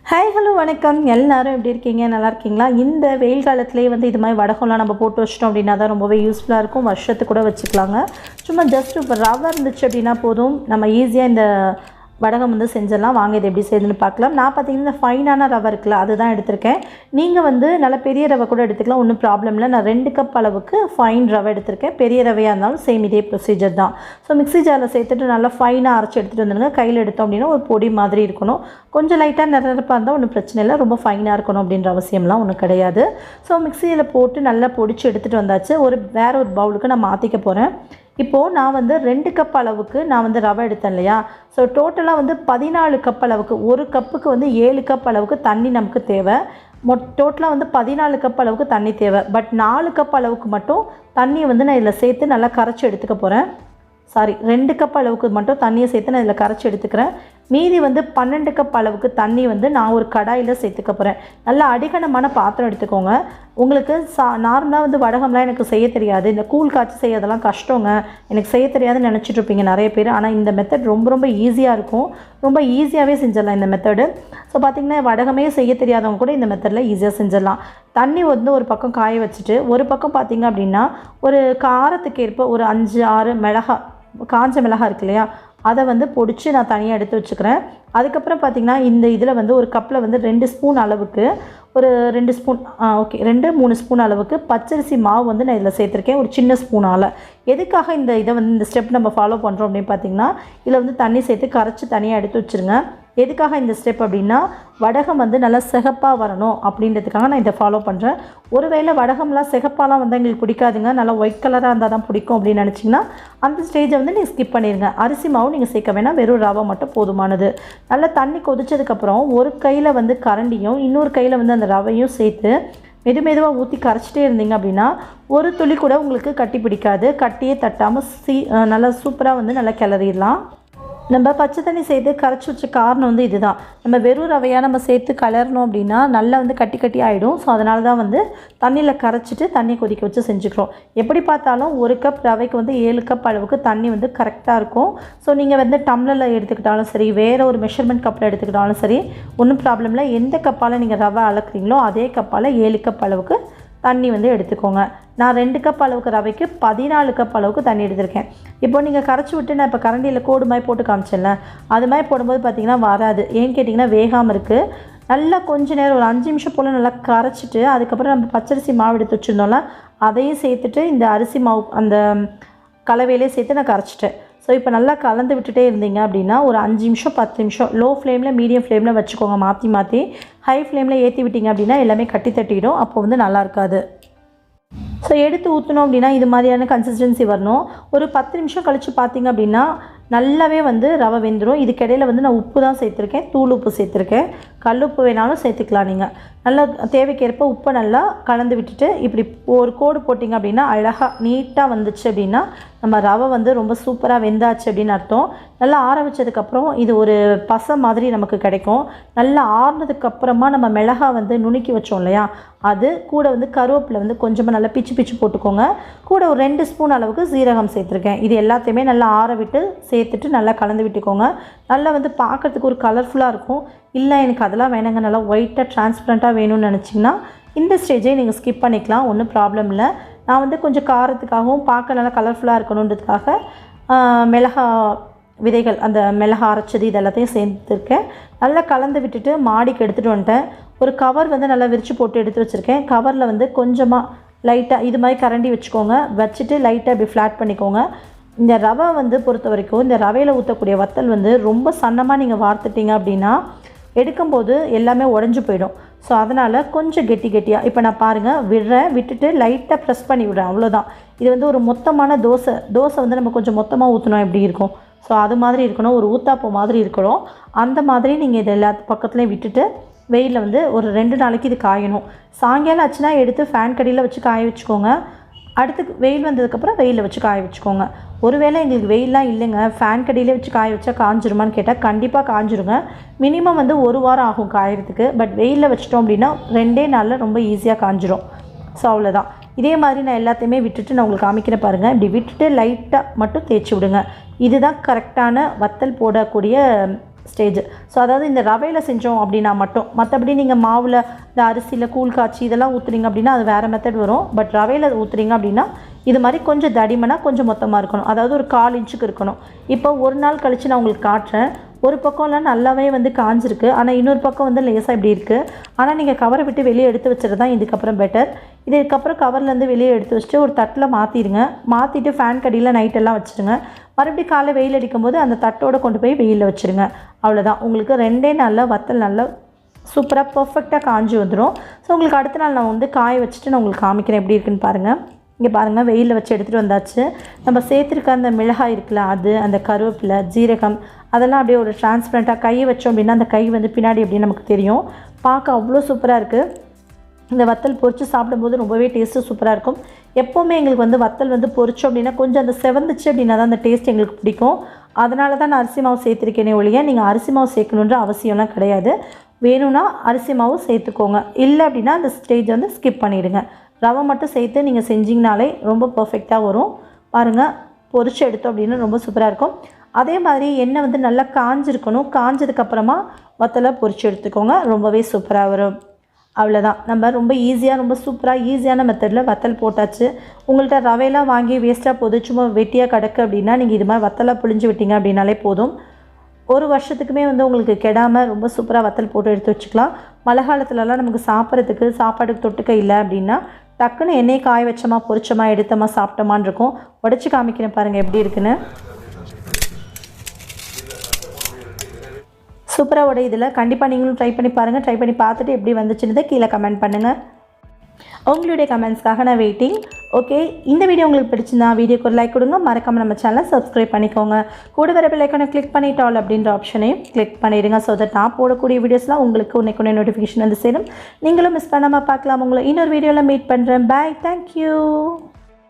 Hi hello வணக்கம். எல்லாரும் எப்படி இருக்கீங்க? நல்லா இருக்கீங்களா? இந்த வெயில் காலத்துலேயே வந்து இது மாதிரி வடகம்லாம் நம்ம போட்டு வச்சிட்டோம் அப்படின்னா தான் ரொம்பவே யூஸ்ஃபுல்லாக இருக்கும். வருஷத்துக்கு கூட வச்சுக்கலாங்க. சும்மா ஜஸ்ட் இப்போ ரவை இருந்துச்சு அப்படின்னா போதும், நம்ம ஈஸியாக இந்த வடகம் வந்து செஞ்சிடலாம். வாங்க இது எப்படி செய்யுதுன்னு பார்க்கலாம். நான் பார்த்தீங்கன்னா இந்த ஃபைனான ரவை இருக்குல்ல, அதுதான் எடுத்திருக்கேன். நீங்கள் வந்து நல்ல பெரிய ரவை கூட எடுத்துக்கலாம், ஒன்றும் ப்ராப்ளம் இல்லை. நான் 2 கப் அளவுக்கு ஃபைன் ரவை எடுத்திருக்கேன். பெரிய ரவையாக இருந்தாலும் சேம் இதே ப்ரொசீஜர் தான். ஸோ மிக்ஸி ஜாரில் சேர்த்துட்டு நல்லா ஃபைனாக அரைச்சி எடுத்துகிட்டு வந்துடுங்க. கையில் எடுத்தோம் அப்படின்னா ஒரு பொடி மாதிரி இருக்கணும். கொஞ்சம் லைட்டாக நிறப்பாக இருந்தால் ஒன்றும் பிரச்சனை இல்லை, ரொம்ப ஃபைனாக இருக்கணும் அப்படின்ற அவசியம்லாம் ஒன்றும் கிடையாது. ஸோ மிக்ஸியில் போட்டு நல்லா பொடிச்சு எடுத்துகிட்டு வந்தாச்சு. வேறு ஒரு பவுலுக்கு நான் மாற்றிக்க போகிறேன். இப்போது நான் வந்து 2 கப் அளவுக்கு நான் வந்து ரவை எடுத்தேன் இல்லையா? ஸோ டோட்டலாக வந்து 14 கப் அளவுக்கு, ஒரு கப்புக்கு வந்து 7 கப் அளவுக்கு தண்ணி நமக்கு தேவை. டோட்டலாக வந்து 14 கப் அளவுக்கு தண்ணி தேவை. பட் 4 கப் அளவுக்கு மட்டும் தண்ணியை வந்து நான் இதில் சேர்த்து நல்லா கரைச்சி எடுத்துக்க போகிறேன். 2 கப் அளவுக்கு மட்டும் தண்ணியை சேர்த்து நான் இதில் கரைச்சி எடுத்துக்கிறேன். மீதி வந்து 12 கப் அளவுக்கு தண்ணி வந்து நான் ஒரு கடாயில் சேர்த்துக்க போகிறேன். நல்லா அடிகனமான பாத்திரம் எடுத்துக்கோங்க. உங்களுக்கு நார்மலாக வந்து வடகம்லாம் எனக்கு செய்ய தெரியாது, இந்த கூழ் காய்ச்சி செய்யறதெல்லாம் கஷ்டங்க, எனக்கு செய்ய தெரியாதுன்னு நினச்சிட்டு இருப்பீங்க நிறைய பேர். ஆனால் இந்த மெத்தட் ரொம்ப ரொம்ப ஈஸியாக இருக்கும். ரொம்ப ஈஸியாகவே செஞ்சிடலாம் இந்த மெத்தடு. ஸோ பார்த்திங்கன்னா வடகமே செய்ய தெரியாதவங்க கூட இந்த மெத்தடில் ஈஸியாக செஞ்சிடலாம். தண்ணி வந்து ஒரு பக்கம் காய வச்சுட்டு, ஒரு பக்கம் பார்த்திங்க அப்படின்னா ஒரு காரத்துக்கு ஏற்ப ஒரு 5-6 மிளகாய், காஞ்ச மிளகாய் இருக்கு இல்லையா, அதை வந்து பொடிச்சு நான் தனியாக எடுத்து வச்சுக்கிறேன். அதுக்கப்புறம் பார்த்திங்கன்னா இந்த இதில் வந்து ஒரு கப்பில் வந்து 2 ஸ்பூன் அளவுக்கு, ஒரு 2 ஸ்பூன் 2-3 ஸ்பூன் அளவுக்கு பச்சரிசி மாவு வந்து நான் இதில் சேர்த்துருக்கேன், ஒரு சின்ன ஸ்பூனால். எதுக்காக இந்த ஸ்டெப் நம்ம ஃபாலோ பண்ணுறோம் அப்படின்னு பார்த்திங்கன்னா, இதில் வந்து தண்ணி சேர்த்து கரைச்சி தனியாக எடுத்து வச்சுருங்க. எதுக்காக இந்த ஸ்டெப் அப்படின்னா, வடகம் வந்து நல்லா சிகப்பாக வரணும் அப்படின்றதுக்காக நான் இதை ஃபாலோ பண்ணுறேன். ஒருவேளை வடகம்லாம் சிகப்பாலாம் வந்து எங்களுக்கு பிடிக்காதுங்க, நல்லா ஒயிட் கலராக இருந்தால் தான் பிடிக்கும் அப்படின்னு நினச்சிங்கன்னா அந்த ஸ்டேஜை வந்து நீங்கள் ஸ்கிப் பண்ணிடுங்க. அரிசி மாவும் நீங்கள் சேர்க்க வேணாம், வெறும் ரவை மட்டும் போதுமானது. நல்லா தண்ணி கொதிச்சதுக்கப்புறம் ஒரு கையில் வந்து கரண்டியும் இன்னொரு கையில் வந்து அந்த ரவையும் சேர்த்து மெதுவாக ஊற்றி கரைச்சிட்டே இருந்தீங்க அப்படின்னா ஒரு துளி கூட உங்களுக்கு கட்டி பிடிக்காது. கட்டியே தட்டாமல் நல்லா சூப்பராக வந்து நல்லா கிளறிடலாம். நம்ம பச்சை தண்ணி சேர்த்து கரைச்சி வச்ச காரணம் வந்து இதுதான். நம்ம வெறும் ரவையாக நம்ம சேர்த்து கலரணும் அப்படின்னா நல்லா வந்து கட்டி ஆகிடும். ஸோ அதனால தான் வந்து தண்ணியில் கரைச்சிட்டு தண்ணி கொதிக்க வச்சு செஞ்சுக்கிறோம். எப்படி பார்த்தாலும் ஒரு கப் ரவைக்கு வந்து 7 கப் அளவுக்கு தண்ணி வந்து கரெக்டாக இருக்கும். ஸோ நீங்கள் வந்து டம்ளரில் எடுத்துக்கிட்டாலும் சரி, வேறு ஒரு மெஷர்மெண்ட் கப்பில் எடுத்துக்கிட்டாலும் சரி, ஒன்றும் ப்ராப்ளம் இல்லை. எந்த கப்பால் நீங்கள் ரவை அளக்குறீங்களோ அதே கப்பால் 7 கப் அளவுக்கு தண்ணி வந்து எடுத்துக்கோங்க. நான் 2 கப் அளவுக்கு ரவைக்கு 14 கப் அளவுக்கு தண்ணி எடுத்திருக்கேன். இப்போ நீங்கள் கரைச்சி விட்டு நான் இப்போ கரண்டியில் கோடு மாதிரி போட்டு காமிச்சேன்ல, அது மாதிரி போடும்போது பார்த்திங்கன்னா வராது. ஏன்னு கேட்டிங்கன்னா வேகாமல் இருக்குது. நல்லா கொஞ்சம் நேரம் ஒரு 5 நிமிஷம் போல் நல்லா கரைச்சிட்டு அதுக்கப்புறம் நம்ம பச்சரிசி மாவு எடுத்து வச்சுருந்தோம்ல, அதையும் சேர்த்துட்டு இந்த அரிசி மாவு அந்த கலவையிலே சேர்த்து நான் கரைச்சிட்டேன். ஸோ இப்போ நல்லா கலந்து விட்டுட்டே இருந்தீங்க அப்படின்னா ஒரு 5 நிமிஷம் 10 நிமிஷம் லோ ஃப்ளேமில் மீடியம் ஃப்ளேமில் வச்சுக்கோங்க. மாற்றி ஹை ஃப்ளேமில் ஏற்றி விட்டிங்க அப்படின்னா எல்லாமே கட்டி தட்டிடும், அப்போ வந்து நல்லா இருக்காது. ஸோ எடுத்து ஊற்றணும் அப்படின்னா இது மாதிரியான கன்சிஸ்டன்சி வரணும். ஒரு 10 நிமிஷம் கழித்து பார்த்திங்க அப்படின்னா நல்லாவே வந்து ரவை வெந்துடும். இதுக்கிடையில் வந்து நான் உப்பு தான் சேர்த்துருக்கேன், தூள் உப்பு சேர்த்துருக்கேன். கல் உப்பு வேணாலும் சேர்த்துக்கலாம். நீங்கள் நல்லா தேவைக்கேற்ப உப்பை நல்லா கலந்து விட்டுட்டு இப்படி ஒரு கோடு போட்டிங்க அப்படின்னா அழகாக நீட்டாக வந்துச்சு அப்படின்னா நம்ம ரவை வந்து ரொம்ப சூப்பராக வெந்தாச்சு அப்படின்னு அர்த்தம். நல்லா ஆற வச்சதுக்கப்புறம் இது ஒரு பசை மாதிரி நமக்கு கிடைக்கும். நல்லா ஆறுனதுக்கப்புறமா நம்ம மிளகாய் வந்து நுணுக்கி வச்சோம் இல்லையா, அது கூட வந்து கருவேப்பிலை வந்து கொஞ்சமாக நல்லா பிச்சு போட்டுக்கோங்க. கூட ஒரு 2 ஸ்பூன் அளவுக்கு சீரகம் சேர்த்துருக்கேன். இது எல்லாத்தையுமே நல்லா ஆற விட்டு சேர்த்துட்டு நல்லா கலந்து விட்டுக்கோங்க. நல்லா வந்து பார்க்குறதுக்கு ஒரு கலர்ஃபுல்லாக இருக்கும். இல்லை எனக்கு அதெல்லாம் வேணுங்க, நல்லா ஒயிட்டாக டிரான்ஸ்பரண்ட்டாக வேணும்னு நினச்சிங்கன்னா இந்த ஸ்டேஜை நீங்கள் ஸ்கிப் பண்ணிக்கலாம், ஒன்றும் ப்ராப்ளம் இல்லை. நான் வந்து கொஞ்சம் காரத்துக்காகவும் பார்க்க நல்லா கலர்ஃபுல்லாக இருக்கணுன்றதுக்காக மிளகா விதைகள், அந்த மிளகா அரைச்சது இது எல்லாத்தையும் சேர்த்துருக்கேன். நல்லா கலந்து விட்டுட்டு மாடிக்கு எடுத்துகிட்டு வந்துட்டேன். ஒரு கவர் வந்து நல்லா விரித்து போட்டு எடுத்து வச்சுருக்கேன். கவரில் வந்து கொஞ்சமாக லைட்டாக இது மாதிரி கரண்டி வச்சுக்கோங்க, வச்சுட்டு லைட்டாக இப்படி ஃப்ளாட் பண்ணிக்கோங்க. இந்த ரவை வந்து பொறுத்த வரைக்கும் இந்த ரவையில் ஊற்றக்கூடிய வத்தல் வந்து ரொம்ப சன்னமாக நீங்கள் வார்த்துட்டிங்க அப்படின்னா எடுக்கும்போது எல்லாமே உடஞ்சி போயிடும். ஸோ அதனால் கொஞ்சம் கெட்டியாக இப்போ நான் பாருங்கள் விட்டுட்டு லைட்டாக ப்ரெஸ் பண்ணி விடுறேன், அவ்வளோதான். இது வந்து ஒரு மொத்தமான தோசை வந்து நம்ம கொஞ்சம் மொத்தமாக ஊற்றணும் எப்படி இருக்கும், ஸோ அது மாதிரி இருக்கணும், ஒரு ஊத்தாப்போ மாதிரி இருக்கணும். அந்த மாதிரி நீங்கள் இது எல்லா பக்கத்துலேயும் விட்டுட்டு வெயிலில் வந்து ஒரு 2 நாளைக்கு இது காயணும். சாயங்காலம் ஆச்சுன்னா எடுத்து ஃபேன் கடியில் வச்சு காய வச்சுக்கோங்க. அடுத்து வெயில் வந்ததுக்கப்புறம் வெயிலில் வச்சு காய வச்சுக்கோங்க. ஒருவேளை எங்களுக்கு வெயிலாம் இல்லைங்க, ஃபேன் கடியிலே வச்சு காய வச்சா காஞ்சிருமான்னு கேட்டால் கண்டிப்பாக காஞ்சிருங்க. மினிமம் வந்து 1 வாரம் ஆகும் காயறதுக்கு. பட் வெயிலில் வச்சிட்டோம் அப்படின்னா 2 நாளில் ரொம்ப ஈஸியாக காஞ்சிரும். ஸோ அவ்வளோதான். இதே மாதிரி நான் எல்லாத்தையுமே விட்டுட்டு நான் உங்களுக்கு காமிக்கிறேன் பாருங்கள். இப்படி விட்டுட்டு லைட்டாக மட்டும் தேய்ச்சி விடுங்க. இதுதான் கரெக்டான வத்தல் போடக்கூடிய ஸ்டேஜ். ஸோ அதாவது இந்த ரவையில் செஞ்சோம் அப்படின்னா மட்டும், மற்றபடி நீங்கள் மாவில் இந்த அரிசியில் கூழ் காய்ச்சி இதெல்லாம் ஊற்றுறீங்க அப்படின்னா அது வேறு மெத்தட் வரும். பட் ரவையில் ஊற்றுறீங்க அப்படின்னா இது மாதிரி கொஞ்சம் தடிமனாக கொஞ்சம் மொத்தமாக இருக்கணும். அதாவது ஒரு 1/4 இன்ச்சுக்கு இருக்கணும். இப்போ ஒரு நாள் கழித்து நான் உங்களுக்கு காட்டுறேன். ஒரு பக்கம்லாம் நல்லாவே வந்து காஞ்சிருக்கு, ஆனால் இன்னொரு பக்கம் வந்து லேசாக இப்படி இருக்குது. ஆனால் நீங்கள் கவரை விட்டு வெளியே எடுத்து வச்சுறது தான் இதுக்கப்புறம் பெட்டர். இதுக்கப்புறம் கவர்லேருந்து வெளியே எடுத்து வச்சுட்டு ஒரு தட்டில் மாற்றிடுங்க. மாற்றிட்டு ஃபேன் கடியில் நைட்டெல்லாம் வச்சுருங்க. மறுபடியும் காலை வெயில் அடிக்கும்போது அந்த தட்டோடு கொண்டு போய் வெயிலில் வச்சுருங்க. அவ்வளோதான், உங்களுக்கு 2 நாளில் வத்தல் நல்லா சூப்பராக பர்ஃபெக்டாக காஞ்சி வந்துடும். ஸோ உங்களுக்கு அடுத்த நாள் நான் வந்து காய வச்சுட்டு நான் உங்களுக்கு காமிக்கிறேன் எப்படி இருக்குன்னு பாருங்கள். இங்கே பாருங்கள், வெயிலில் வச்சு எடுத்துகிட்டு வந்தாச்சு. நம்ம சேர்த்துருக்க அந்த மிளகாய் இருக்குல்ல, அது அந்த கருவேப்பிலை ஜீரகம் அதெல்லாம் அப்படியே ஒரு டிரான்ஸ்பரண்ட்டாக கையை வச்சோம் அப்படின்னா அந்த கை வந்து பின்னாடி அப்படின்னு நமக்கு தெரியும். பார்க்க அவ்வளோ சூப்பராக இருக்குது. இந்த வத்தல் பொரித்து சாப்பிடும்போது ரொம்பவே டேஸ்ட்டு சூப்பராக இருக்கும். எப்போவுமே எங்களுக்கு வந்து வத்தல் வந்து பொரிச்சோம் அப்படின்னா கொஞ்சம் அந்த செவந்துச்சு அப்படின்னா தான் அந்த டேஸ்ட் எங்களுக்கு பிடிக்கும். அதனால தான் நான் அரிசி மாவு சேர்த்துருக்கேனே ஒழிய நீங்கள் அரிசி மாவு சேர்க்கணுன்ற அவசியம்லாம் கிடையாது. வேணும்னா அரிசி மாவு சேர்த்துக்கோங்க, இல்லை அப்படின்னா அந்த ஸ்டேஜ் வந்து ஸ்கிப் பண்ணிவிடுங்க. ரவை மட்டும் சேர்த்து நீங்கள் செஞ்சிங்கனாலே ரொம்ப பர்ஃபெக்டாக வரும். பாருங்கள், பொரிச்சு எடுத்தோம் அப்படின்னு ரொம்ப சூப்பராக இருக்கும். அதே மாதிரி எண்ணெய் வந்து நல்லா காஞ்சிருக்கணும். காஞ்சதுக்கப்புறமா வத்தலை பொரிச்சு எடுத்துக்கோங்க, ரொம்பவே சூப்பராக வரும். அவ்வளோதான், நம்ம ரொம்ப ஈஸியாக ரொம்ப சூப்பராக ஈஸியான மெத்தடில் வத்தல் போட்டாச்சு. உங்கள்கிட்ட ரவையெல்லாம் வாங்கி வேஸ்ட்டாக போகுது, சும்மா வெட்டியாக கிடக்கு அப்படின்னா நீங்கள் இது மாதிரி வத்தலாக புழிஞ்சு விட்டீங்க அப்படின்னாலே போதும். ஒரு வருஷத்துக்குமே வந்து உங்களுக்கு கெடாமல் ரொம்ப சூப்பராக வத்தல் போட்டு எடுத்து வச்சுக்கலாம். மழை காலத்துலலாம் நமக்கு சாப்பிட்றதுக்கு சாப்பாடுக்கு தொட்டுக்க இல்லை அப்படின்னா டக்குன்னு எண்ணெய் காய வச்சோமா பொரிச்சோமா எடுத்தோமா சாப்பிட்டோமான்னு இருக்கும். உடச்சி காமிக்கிறேன் பாருங்கள் எப்படி இருக்குன்னு. சூப்பராக உடையுதில். கண்டிப்பாக நீங்களும் ட்ரை பண்ணி பாருங்கள். ட்ரை பண்ணி பார்த்துட்டு எப்படி வந்துச்சுன்னு கீழே கமெண்ட் பண்ணுங்கள். உங்களுடைய கமெண்ட்ஸ்க்காக நான் வெயிட்டிங். ஓகே, இந்த வீடியோ உங்களுக்கு பிடிச்சிருந்தா வீடியோக்கு ஒரு லைக் கொடுங்க. மறக்காமல் நம்ம சேனலை சப்ஸ்கிரைப் பண்ணிக்கோங்க. கூட வர பெல் ஐக்கானை கிளிக் பண்ணிட்டால் அப்படின்ற ஆப்ஷனையும் கிளிக் பண்ணிடுங்க. ஸோ தட் நான் போடக்கூடிய வீடியோஸ்லாம் உங்களுக்கு உடனே நோட்டிஃபிகேஷன் வந்து சேரும். நீங்களும் மிஸ் பண்ணாமல் பார்க்கலாம். உங்களை இன்னொரு வீடியோவில் மீட் பண்ணுறேன். பாய், தேங்க்யூ.